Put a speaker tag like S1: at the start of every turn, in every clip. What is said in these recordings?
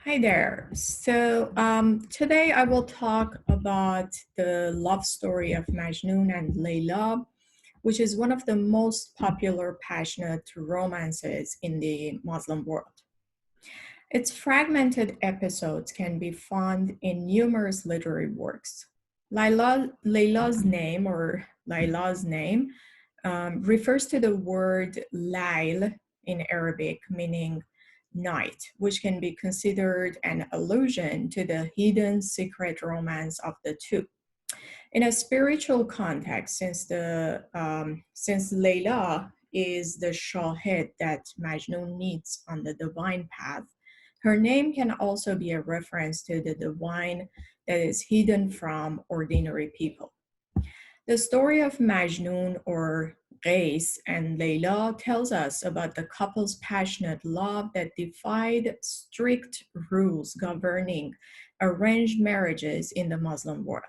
S1: Hi there. Today I will talk about the love story of Majnun and Layla, which is one of the most popular passionate romances in the Muslim world. Its fragmented episodes can be found in numerous literary works. Layla's name refers to the word Layl in Arabic, meaning night, which can be considered an allusion to the hidden secret romance of the two. In a spiritual context, since Layla is the shahid that Majnun needs on the divine path, her name can also be a reference to the divine that is hidden from ordinary people. The story of Majnun or Qais and Layla tells us about the couple's passionate love that defied strict rules governing arranged marriages in the Muslim world.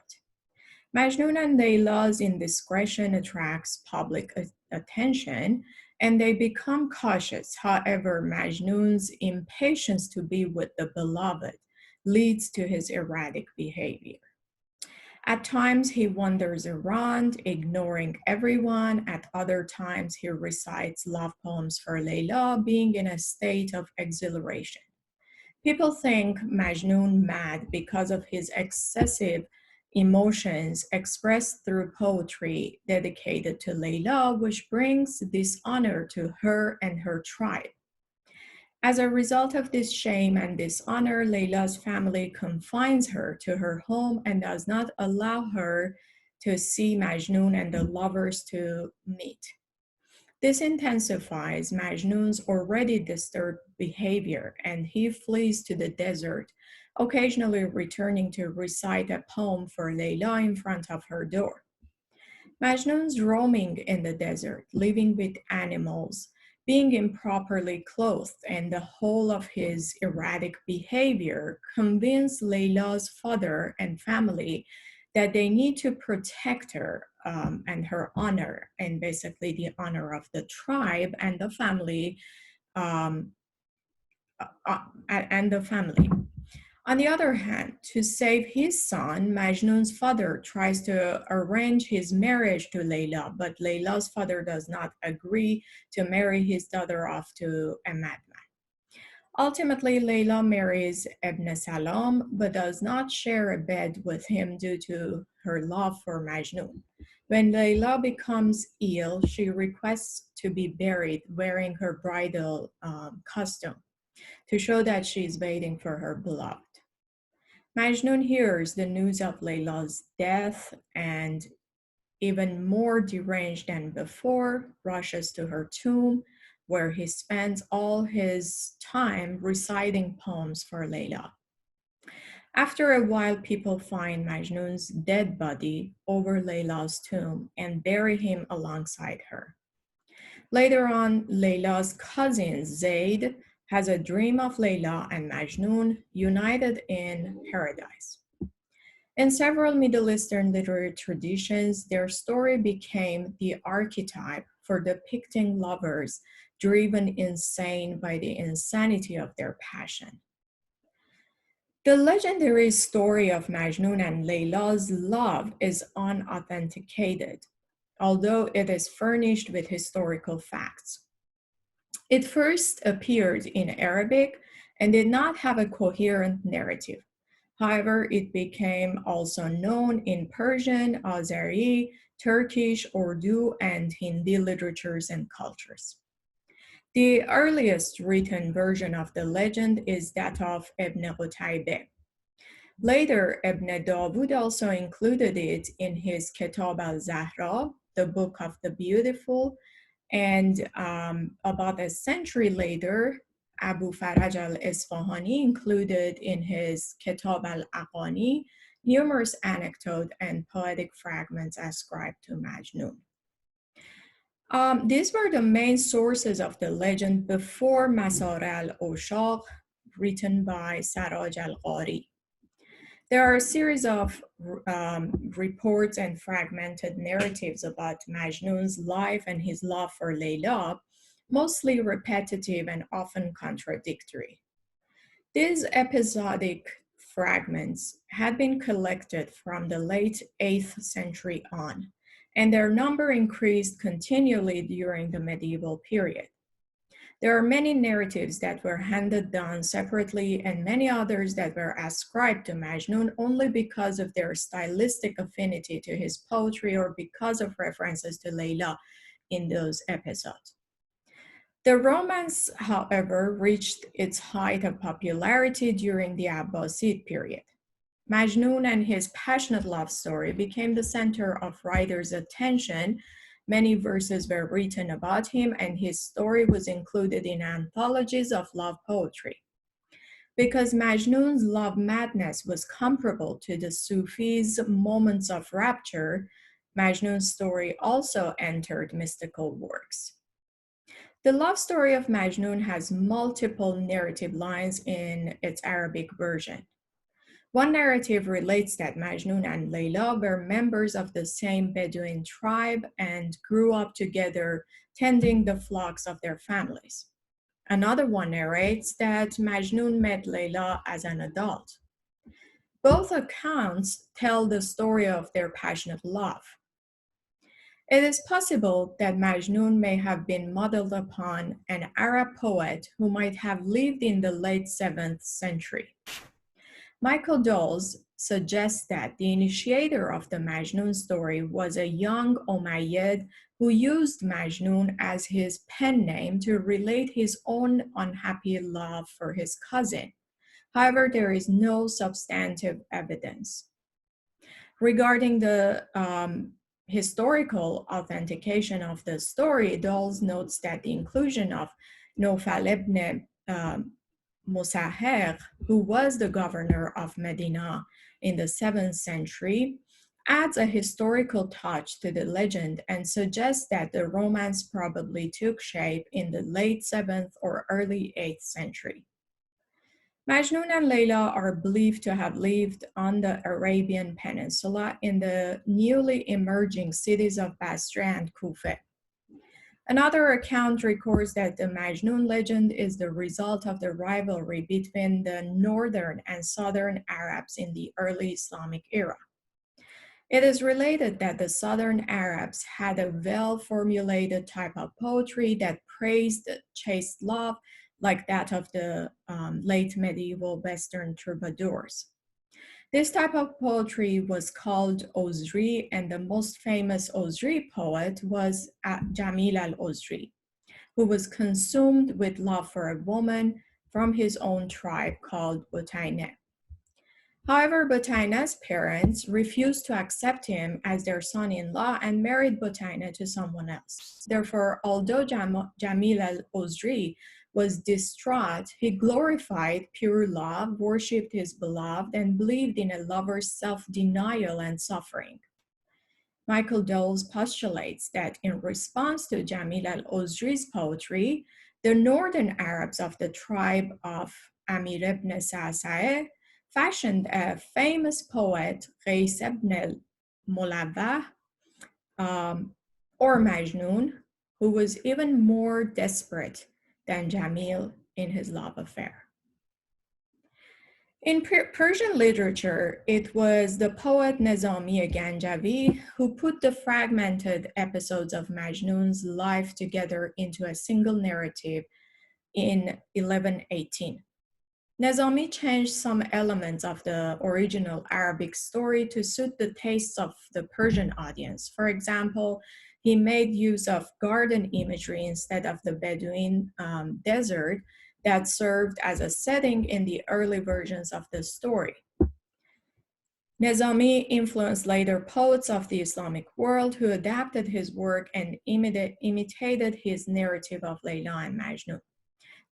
S1: Majnun and Layla's indiscretion attracts public attention and they become cautious. However, Majnun's impatience to be with the beloved leads to his erratic behavior. At times, he wanders around, ignoring everyone. At other times, he recites love poems for Layla, being in a state of exhilaration. People think Majnun mad because of his excessive emotions expressed through poetry dedicated to Layla, which brings dishonor to her and her tribe. As a result of this shame and dishonor, Layla's family confines her to her home and does not allow her to see Majnun and the lovers to meet. This intensifies Majnun's already disturbed behavior, and he flees to the desert, occasionally returning to recite a poem for Layla in front of her door. Majnun's roaming in the desert, living with animals, being improperly clothed, and the whole of his erratic behavior convince Layla's father and family that they need to protect her and her honor, and basically the honor of the tribe and the family, um, and the family. On the other hand, to save his son, Majnun's father tries to arrange his marriage to Layla, but Layla's father does not agree to marry his daughter off to a madman. Ultimately, Layla marries Ibn Salam, but does not share a bed with him due to her love for Majnun. When Layla becomes ill, she requests to be buried wearing her bridal costume to show that she is waiting for her beloved. Majnun hears the news of Layla's death and, even more deranged than before, rushes to her tomb where he spends all his time reciting poems for Layla. After a while, people find Majnun's dead body over Layla's tomb and bury him alongside her. Later on, Layla's cousin Zaid has a dream of Layla and Majnun united in paradise. In several Middle Eastern literary traditions, their story became the archetype for depicting lovers driven insane by the insanity of their passion. The legendary story of Majnun and Layla's love is unauthenticated, although it is furnished with historical facts. It first appeared in Arabic and did not have a coherent narrative. However, it became also known in Persian, Azeri, Turkish, Urdu, and Hindi literatures and cultures. The earliest written version of the legend is that of Ibn Qutaybeh. Later, Ibn Dawud also included it in his Kitab al-Zahra, the Book of the Beautiful, and about a century later, Abu Faraj al-Isfahani included in his Kitab al-Aqani numerous anecdotes and poetic fragments ascribed to Majnun. These were the main sources of the legend before Masar al-Oshaq, written by Saraj al-Qari. There are a series of reports and fragmented narratives about Majnun's life and his love for Layla, mostly repetitive and often contradictory. These episodic fragments had been collected from the late 8th century on, and their number increased continually during the medieval period. There are many narratives that were handed down separately and many others that were ascribed to Majnun only because of their stylistic affinity to his poetry or because of references to Layla in those episodes. The romance, however, reached its height of popularity during the Abbasid period. Majnun and his passionate love story became the center of writers' attention. Many verses were written about him, and his story was included in anthologies of love poetry. Because Majnun's love madness was comparable to the Sufis' moments of rapture, Majnun's story also entered mystical works. The love story of Majnun has multiple narrative lines in its Arabic version. One narrative relates that Majnun and Layla were members of the same Bedouin tribe and grew up together tending the flocks of their families. Another one narrates that Majnun met Layla as an adult. Both accounts tell the story of their passionate love. It is possible that Majnun may have been modeled upon an Arab poet who might have lived in the late 7th century. Michael Dawes suggests that the initiator of the Majnun story was a young Umayyad who used Majnun as his pen name to relate his own unhappy love for his cousin. However, there is no substantive evidence. Regarding the historical authentication of the story, Dawes notes that the inclusion of Nofal ibn Musahir, who was the governor of Medina in the 7th century, adds a historical touch to the legend and suggests that the romance probably took shape in the late 7th or early 8th century. Majnun and Layla are believed to have lived on the Arabian Peninsula in the newly emerging cities of Basra and Kufa. Another account records that the Majnun legend is the result of the rivalry between the northern and southern Arabs in the early Islamic era. It is related that the southern Arabs had a well-formulated type of poetry that praised chaste love, like that of the late medieval Western troubadours. This type of poetry was called Ozri, and the most famous Ozri poet was Jamil al-Ozri, who was consumed with love for a woman from his own tribe called Butayneh. However, Butayneh's parents refused to accept him as their son-in-law and married Butayneh to someone else. Therefore, although Jamil al-Ozri was distraught, he glorified pure love, worshipped his beloved, and believed in a lover's self-denial and suffering. Michael Dawes postulates that in response to Jamil al-Ozri's poetry, the northern Arabs of the tribe of Amir ibn Sa'sa'eh fashioned a famous poet, Qais ibn al-Mulawwah, or Majnun, who was even more desperate than Jamil in his love affair. In Persian literature, it was the poet Nizami Ganjavi who put the fragmented episodes of Majnun's life together into a single narrative in 1118. Nizami changed some elements of the original Arabic story to suit the tastes of the Persian audience. For example, he made use of garden imagery instead of the Bedouin desert that served as a setting in the early versions of the story. Nizami influenced later poets of the Islamic world who adapted his work and imitated his narrative of Layla and Majnun.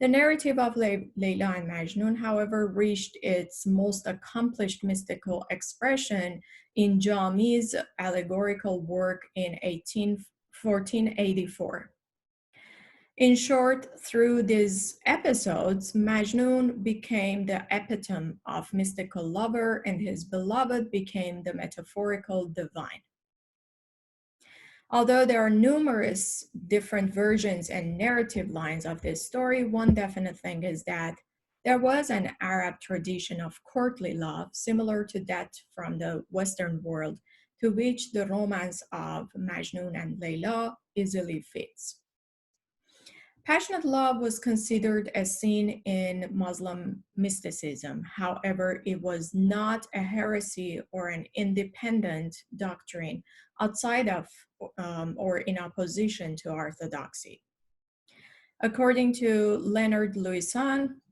S1: The narrative of Layla and Majnun, however, reached its most accomplished mystical expression in Jami's allegorical work in 1484. In short, through these episodes, Majnun became the epitome of mystical lover and his beloved became the metaphorical divine. Although there are numerous different versions and narrative lines of this story, one definite thing is that There was an Arab tradition of courtly love similar to that from the Western world, to which the romance of Majnun and Layla easily fits. Passionate love was considered a sin in Muslim mysticism. However, it was not a heresy or an independent doctrine outside of or in opposition to orthodoxy. According to Leonard Louison,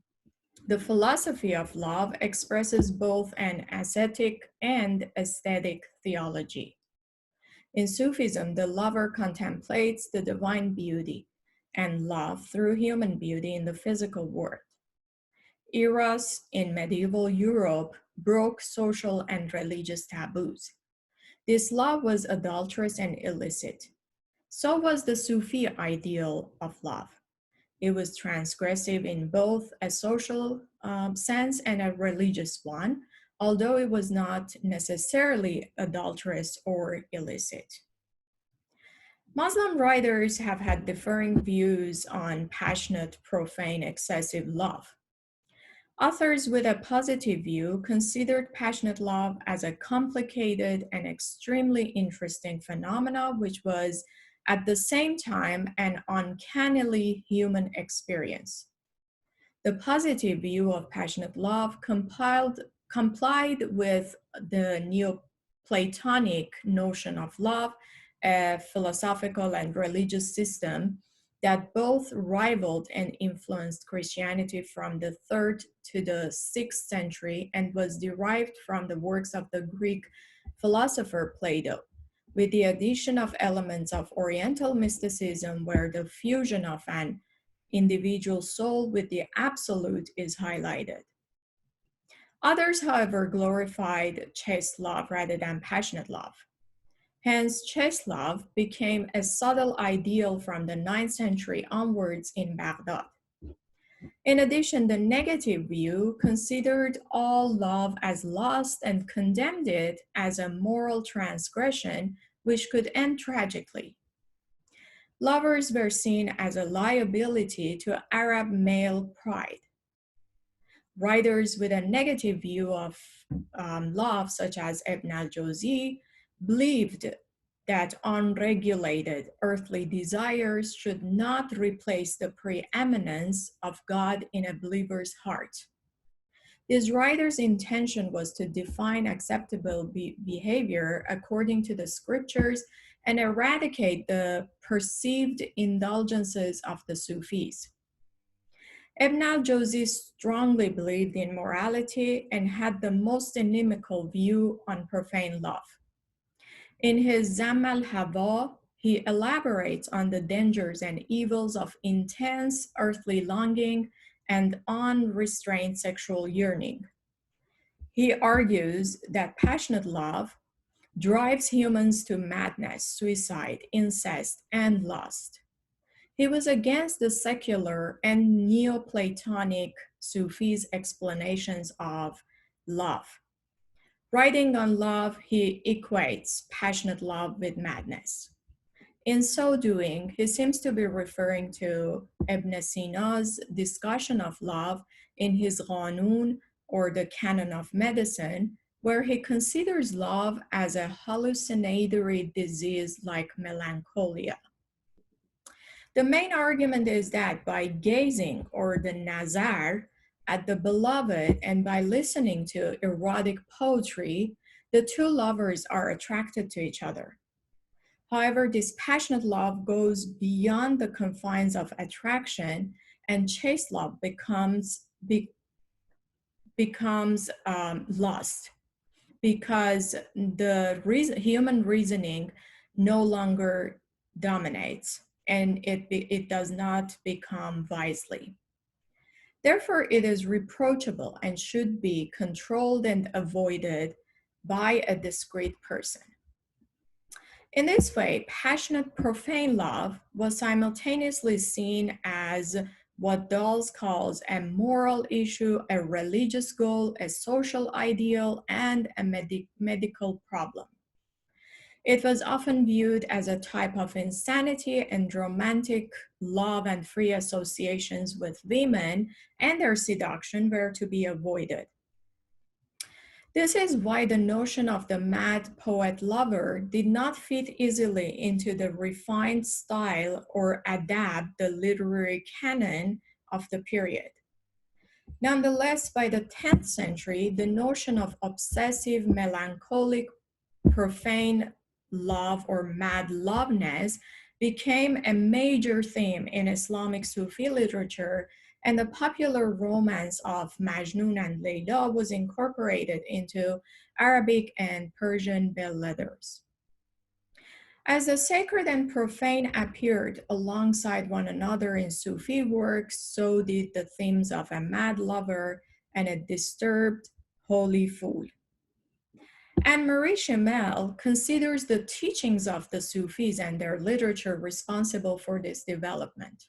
S1: the philosophy of love expresses both an ascetic and aesthetic theology. In Sufism, the lover contemplates the divine beauty and love through human beauty in the physical world. Eros in medieval Europe broke social and religious taboos. This love was adulterous and illicit. So was the Sufi ideal of love. It was transgressive in both a social sense and a religious one, although it was not necessarily adulterous or illicit. Muslim writers have had differing views on passionate, profane, excessive love. Authors with a positive view considered passionate love as a complicated and extremely interesting phenomenon, which was at the same time an uncannily human experience. The positive view of passionate love complied with the Neoplatonic notion of love, a philosophical and religious system that both rivaled and influenced Christianity from the 3rd to the 6th century and was derived from the works of the Greek philosopher Plato, with the addition of elements of Oriental mysticism where the fusion of an individual soul with the absolute is highlighted. Others, however, glorified chaste love rather than passionate love. Hence, chaste love became a subtle ideal from the 9th century onwards in Baghdad. In addition, the negative view considered all love as lust and condemned it as a moral transgression which could end tragically. Lovers were seen as a liability to Arab male pride. Writers with a negative view of love, such as Ibn al-Jawzi, believed that unregulated earthly desires should not replace the preeminence of God in a believer's heart. This writer's intention was to define acceptable behavior according to the scriptures and eradicate the perceived indulgences of the Sufis. Ibn al-Jawzi strongly believed in morality and had the most inimical view on profane love. In his Zamm al-Hawa, he elaborates on the dangers and evils of intense earthly longing and unrestrained sexual yearning. He argues that passionate love drives humans to madness, suicide, incest, and lust. He was against the secular and Neoplatonic Sufis' explanations of love. Writing on love, he equates passionate love with madness. In so doing, he seems to be referring to Ibn Sina's discussion of love in his Qanun, or the Canon of Medicine, where he considers love as a hallucinatory disease like melancholia. The main argument is that by gazing, or the nazar, at the beloved and by listening to erotic poetry, the two lovers are attracted to each other. However, this passionate love goes beyond the confines of attraction, and chaste love becomes lust, because the human reasoning no longer dominates, and it does not become wisely. Therefore, it is reproachable and should be controlled and avoided by a discreet person. In this way, passionate profane love was simultaneously seen as what Dawes calls a moral issue, a religious goal, a social ideal, and a medical problem. It was often viewed as a type of insanity, and romantic love and free associations with women and their seduction were to be avoided. This is why the notion of the mad poet lover did not fit easily into the refined style or adapt the literary canon of the period. Nonetheless, by the 10th century, the notion of obsessive, melancholic, profane love or mad loveness became a major theme in Islamic Sufi literature, and the popular romance of Majnun and Layla was incorporated into Arabic and Persian belles lettres. As the sacred and profane appeared alongside one another in Sufi works, so did the themes of a mad lover and a disturbed holy fool. And Marie Chemel considers the teachings of the Sufis and their literature responsible for this development.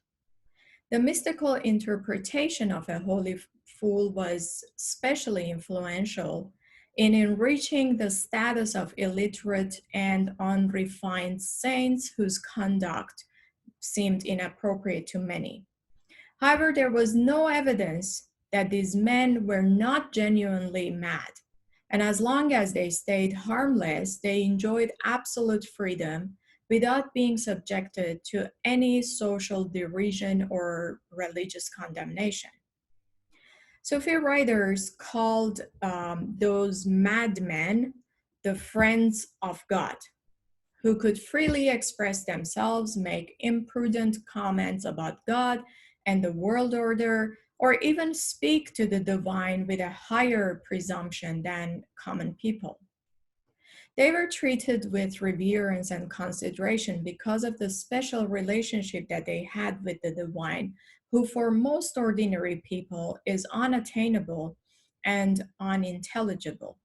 S1: The mystical interpretation of a holy fool was especially influential in enriching the status of illiterate and unrefined saints whose conduct seemed inappropriate to many. However, there was no evidence that these men were not genuinely mad. And as long as they stayed harmless, they enjoyed absolute freedom without being subjected to any social derision or religious condemnation. Sufi writers called those madmen the friends of God, who could freely express themselves, make imprudent comments about God and the world order, or even speak to the divine with a higher presumption than common people. They were treated with reverence and consideration because of the special relationship that they had with the divine, who for most ordinary people is unattainable and unintelligible.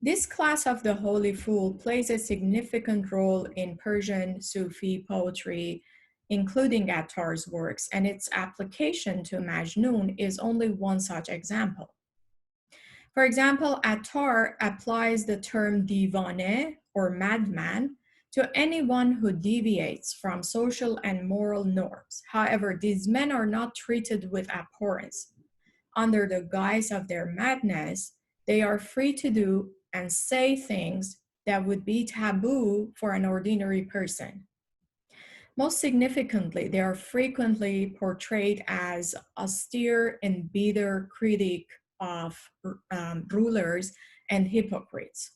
S1: This class of the holy fool plays a significant role in Persian Sufi poetry, including Attar's works, and its application to Majnun is only one such example. For example, Attar applies the term divane or madman to anyone who deviates from social and moral norms. However, these men are not treated with abhorrence. Under the guise of their madness, they are free to do and say things that would be taboo for an ordinary person. Most significantly, they are frequently portrayed as austere and bitter critic of rulers and hypocrites.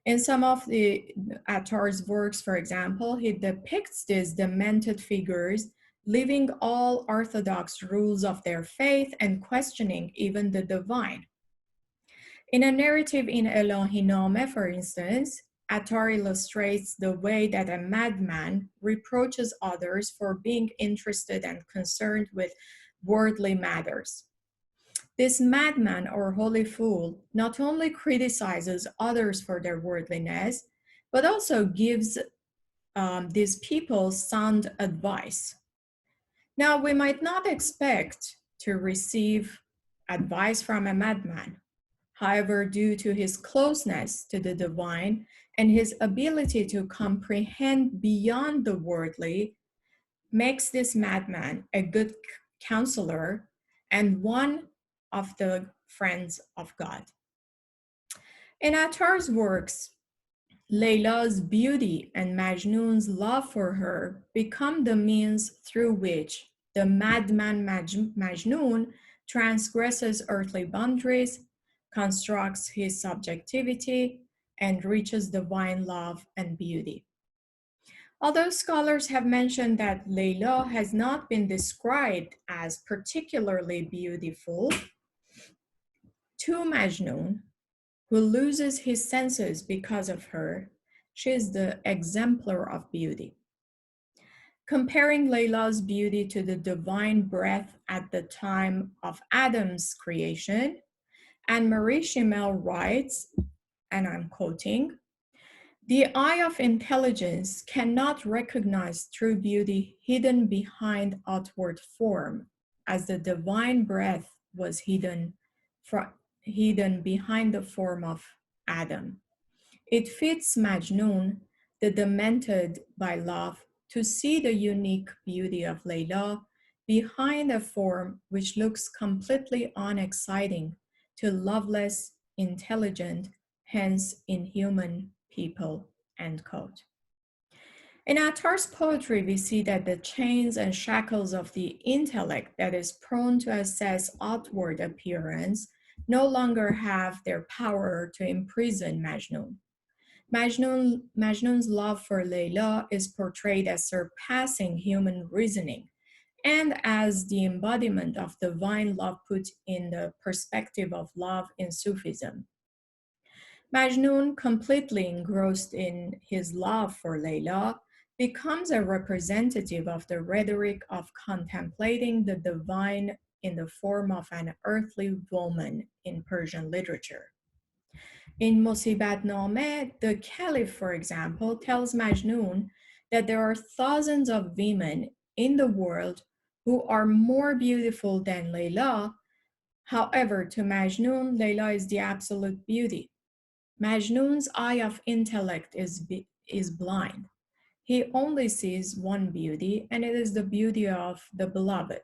S1: In some of the Attar's works, for example, he depicts these demented figures leaving all orthodox rules of their faith and questioning even the divine. In a narrative in Elohiname, for instance, Attar illustrates the way that a madman reproaches others for being interested and concerned with worldly matters. This madman or holy fool not only criticizes others for their worldliness, but also gives these people sound advice. Now, we might not expect to receive advice from a madman. However, due to his closeness to the divine and his ability to comprehend beyond the worldly, makes this madman a good counselor and one of the friends of God. In Attar's works, Layla's beauty and Majnun's love for her become the means through which the madman Majnun transgresses earthly boundaries, constructs his subjectivity, and reaches divine love and beauty. Although scholars have mentioned that Layla has not been described as particularly beautiful, to Majnun, who loses his senses because of her, she is the exemplar of beauty. Comparing Layla's beauty to the divine breath at the time of Adam's creation, and Marie Chemel writes, and I'm quoting, "The eye of intelligence cannot recognize true beauty hidden behind outward form, as the divine breath was hidden behind the form of Adam. It fits Majnun, the demented by love, to see the unique beauty of Layla behind a form which looks completely unexciting to loveless, intelligent, hence inhuman people. End quote. In Attar's poetry, we see that the chains and shackles of the intellect that is prone to assess outward appearance no longer have their power to imprison Majnun. Majnun's love for Layla is portrayed as surpassing human reasoning and as the embodiment of divine love put in the perspective of love in Sufism. Majnun, completely engrossed in his love for Layla, becomes a representative of the rhetoric of contemplating the divine in the form of an earthly woman in Persian literature. In Musibat Nameh, the Caliph, for example, tells Majnun that there are thousands of women in the world who are more beautiful than Layla. However, to Majnun, Layla is the absolute beauty. Majnun's eye of intellect is blind. He only sees one beauty, and it is the beauty of the beloved.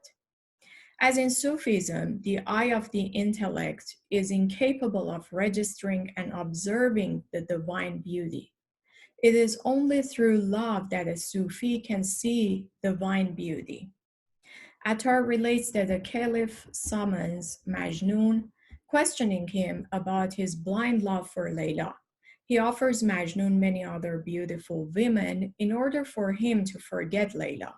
S1: As in Sufism, the eye of the intellect is incapable of registering and observing the divine beauty. It is only through love that a Sufi can see divine beauty. Attar relates that the caliph summons Majnun, questioning him about his blind love for Layla. He offers Majnun many other beautiful women in order for him to forget Layla.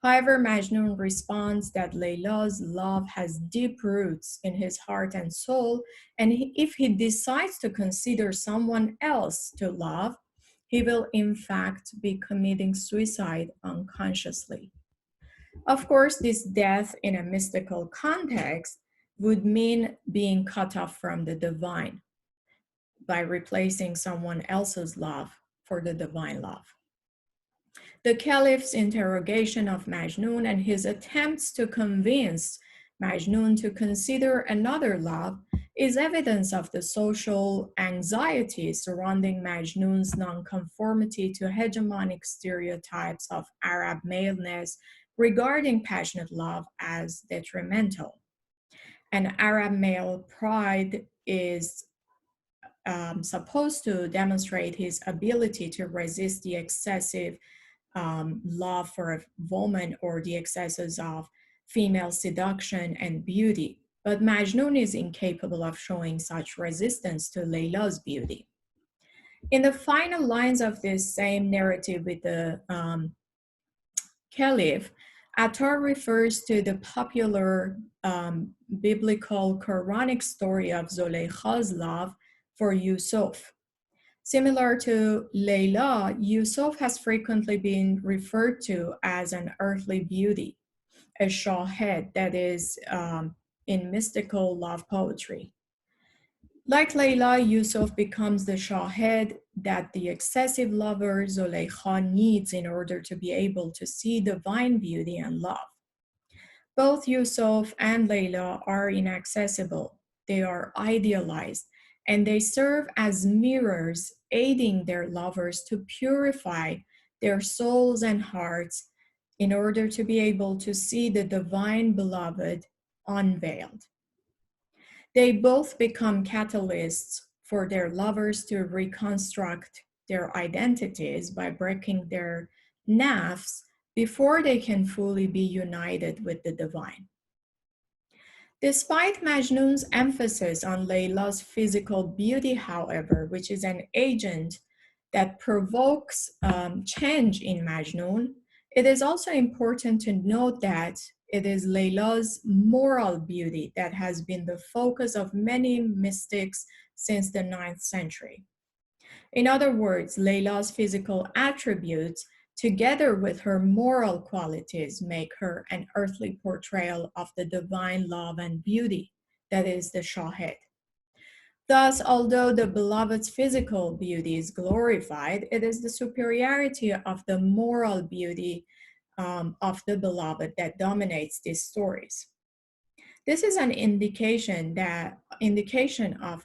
S1: However, Majnun responds that Layla's love has deep roots in his heart and soul, and if he decides to consider someone else to love, he will in fact be committing suicide unconsciously. Of course, this death in a mystical context would mean being cut off from the divine by replacing someone else's love for the divine love. The caliph's interrogation of Majnun and his attempts to convince Majnun to consider another love is evidence of the social anxiety surrounding Majnun's nonconformity to hegemonic stereotypes of Arab maleness regarding passionate love as detrimental. And Arab male pride is supposed to demonstrate his ability to resist the excessive love for a woman or the excesses of female seduction and beauty. But Majnun is incapable of showing such resistance to Layla's beauty. In the final lines of this same narrative with the caliph, Attar refers to the popular biblical Quranic story of Zulaykha's love for Yusuf. Similar to Layla, Yusuf has frequently been referred to as an earthly beauty, a shahed that is in mystical love poetry. Like Layla, Yusuf becomes the shahed that the excessive lover Zulaykha needs in order to be able to see divine beauty and love. Both Yusuf and Layla are inaccessible. They are idealized, and they serve as mirrors, aiding their lovers to purify their souls and hearts in order to be able to see the divine beloved unveiled. They both become catalysts for their lovers to reconstruct their identities by breaking their nafs before they can fully be united with the divine. Despite Majnun's emphasis on Layla's physical beauty, however, which is an agent that provokes change in Majnun, it is also important to note that it is Layla's moral beauty that has been the focus of many mystics since the 9th century. In other words, Layla's physical attributes, together with her moral qualities, make her an earthly portrayal of the divine love and beauty that is the shahed. Thus, although the beloved's physical beauty is glorified, it is the superiority of the moral beauty of the beloved that dominates these stories. This is an indication that indication of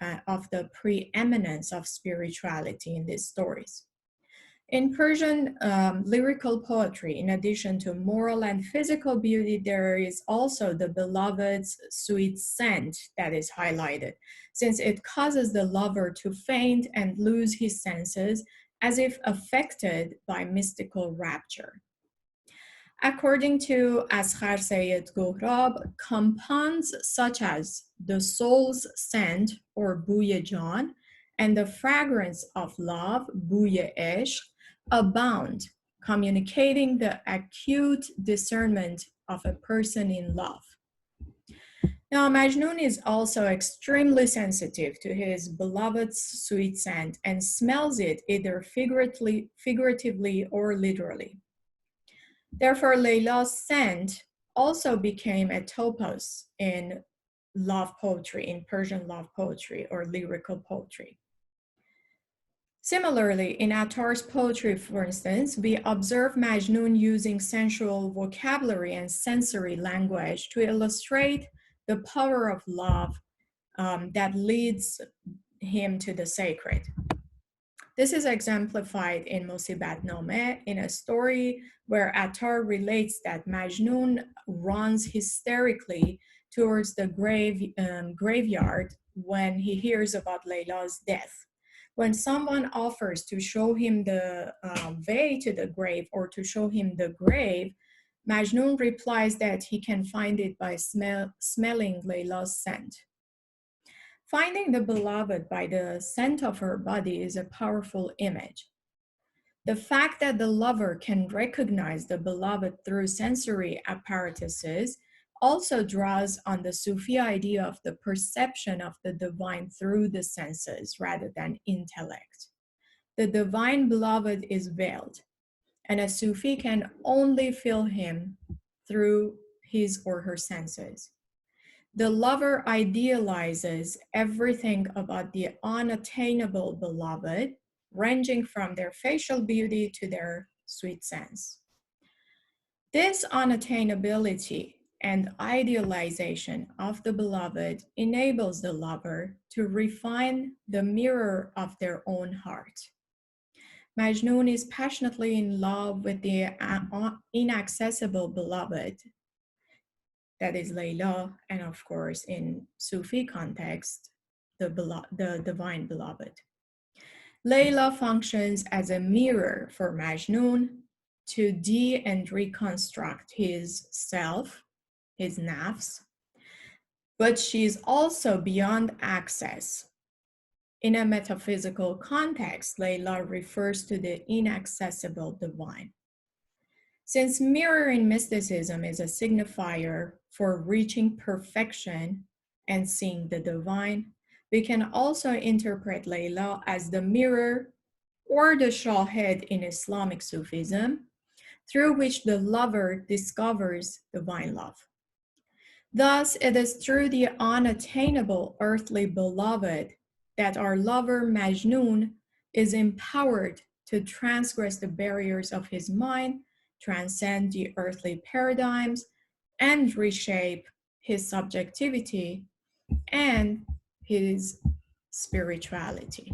S1: the preeminence of spirituality in these stories. In Persian lyrical poetry, in addition to moral and physical beauty, there is also the beloved's sweet scent that is highlighted, since it causes the lover to faint and lose his senses as if affected by mystical rapture. According to Asghar Sayed Gohrab, compounds such as the soul's scent or bouye jan and the fragrance of love, bouye ishq, abound, communicating the acute discernment of a person in love. Now, Majnun is also extremely sensitive to his beloved's sweet scent and smells it either figuratively or literally. Therefore, Layla's scent also became a topos in love poetry, in Persian love poetry or lyrical poetry. Similarly, in Attar's poetry, for instance, we observe Majnun using sensual vocabulary and sensory language to illustrate the power of love that leads him to the sacred. This is exemplified in Musibat Nome, in a story where Attar relates that Majnun runs hysterically towards the graveyard when he hears about Layla's death. When someone offers to show him the way to the grave or to show him the grave, Majnun replies that he can find it by smelling Layla's scent. Finding the beloved by the scent of her body is a powerful image. The fact that the lover can recognize the beloved through sensory apparatuses also draws on the Sufi idea of the perception of the divine through the senses rather than intellect. The divine beloved is veiled, and a Sufi can only feel him through his or her senses. The lover idealizes everything about the unattainable beloved, ranging from their facial beauty to their sweet sense. This unattainability and idealization of the beloved enables the lover to refine the mirror of their own heart. Majnun is passionately in love with the inaccessible beloved, that is Layla, and of course, in Sufi context, the divine beloved. Layla functions as a mirror for Majnun to and reconstruct his self, his nafs, but she is also beyond access. In a metaphysical context, Layla refers to the inaccessible divine. Since mirroring mysticism is a signifier for reaching perfection and seeing the divine, we can also interpret Layla as the mirror or the shahid in Islamic Sufism, through which the lover discovers divine love. Thus, it is through the unattainable earthly beloved that our lover Majnun is empowered to transgress the barriers of his mind, transcend the earthly paradigms, and reshape his subjectivity and his spirituality.